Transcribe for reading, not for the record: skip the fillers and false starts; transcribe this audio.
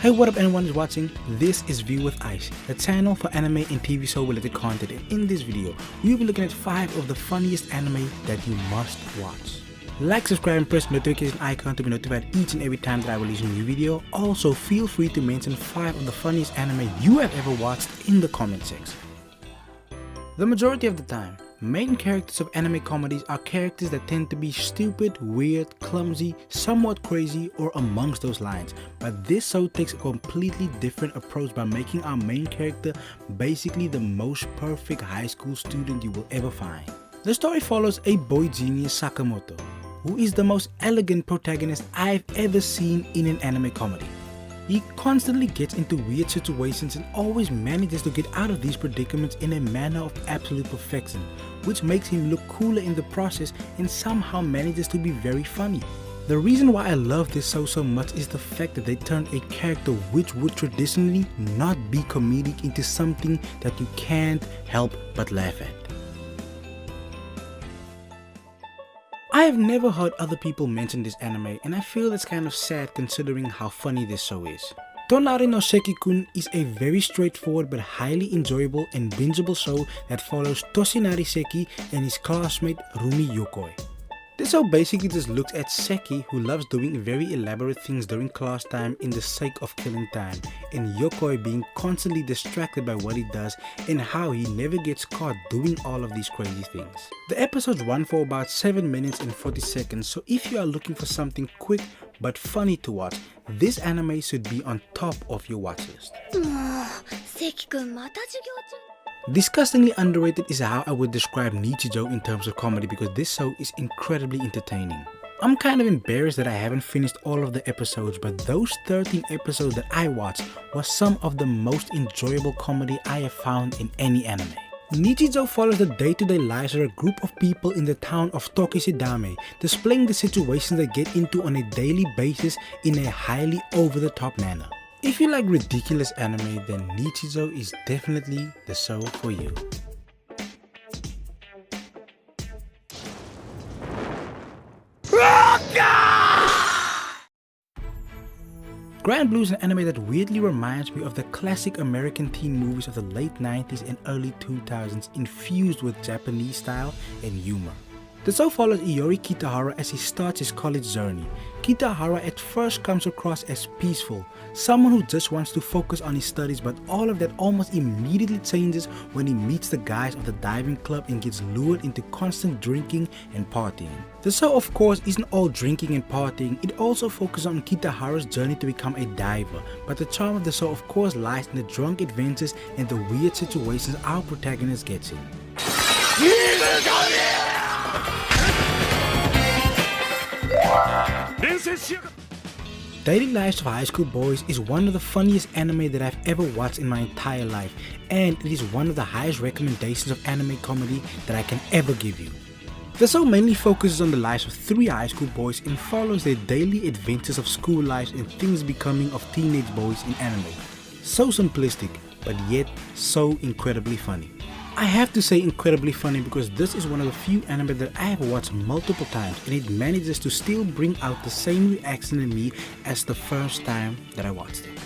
Hey, what up anyone is watching? This is View with Ice, the channel for anime and TV show related content, and in this video, we will be looking at 5 of the funniest anime that you must watch. Like, subscribe and press the notification icon to be notified each and every time that I release a new video. Also, feel free to mention 5 of the funniest anime you have ever watched in the comment section. The majority of the time, main characters of anime comedies are characters that tend to be stupid, weird, clumsy, somewhat crazy, or amongst those lines. But this show takes a completely different approach by making our main character basically the most perfect high school student you will ever find. The story follows a boy genius, Sakumoto, who is the most elegant protagonist I've ever seen in an anime comedy. He constantly gets into weird situations and always manages to get out of these predicaments in a manner of absolute perfection, which makes him look cooler in the process and somehow manages to be very funny. The reason why I love this show so much is the fact that they turned a character which would traditionally not be comedic into something that you can't help but laugh at. I have never heard other people mention this anime, and I feel it's kind of sad considering how funny this show is. Tonari no Sekikun is a very straightforward but highly enjoyable and bingeable show that follows Toshinari Seki and his classmate Rumi Yokoi. This show basically just looks at Seki, who loves doing very elaborate things during class time in the sake of killing time, and Yokoi being constantly distracted by what he does and how he never gets caught doing all of these crazy things. The episodes run for about 7 minutes and 40 seconds, so if you are looking for something quick but funny to watch, this anime should be on top of your watch list. Disgustingly underrated is how I would describe Nichijou in terms of comedy, because this show is incredibly entertaining. I'm kind of embarrassed that I haven't finished all of the episodes, but those 13 episodes that I watched was some of the most enjoyable comedy I have found in any anime. Nichijou follows the day-to-day lives of a group of people in the town of Tokisidame, displaying the situations they get into on a daily basis in a highly over-the-top manner. If you like ridiculous anime, then Nichijou is definitely the show for you. Grand Blue is an anime that weirdly reminds me of the classic American teen movies of the late 90s and early 2000s, infused with Japanese style and humor. The show follows Iori Kitahara as he starts his college journey. Kitahara at first comes across as peaceful, someone who just wants to focus on his studies, but all of that almost immediately changes when he meets the guys of the diving club and gets lured into constant drinking and partying. The show of course isn't all drinking and partying, it also focuses on Kitahara's journey to become a diver, but the charm of the show of course lies in the drunk adventures and the weird situations our protagonist gets in. Daily Lives of High School Boys is one of the funniest anime that I've ever watched in my entire life, and it is one of the highest recommendations of anime comedy that I can ever give you. The show mainly focuses on the lives of 3 high school boys and follows their daily adventures of school lives and things becoming of teenage boys in anime. So simplistic, but yet so incredibly funny. I have to say incredibly funny because this is one of the few anime that I have watched multiple times, and it manages to still bring out the same reaction in me as the first time that I watched it.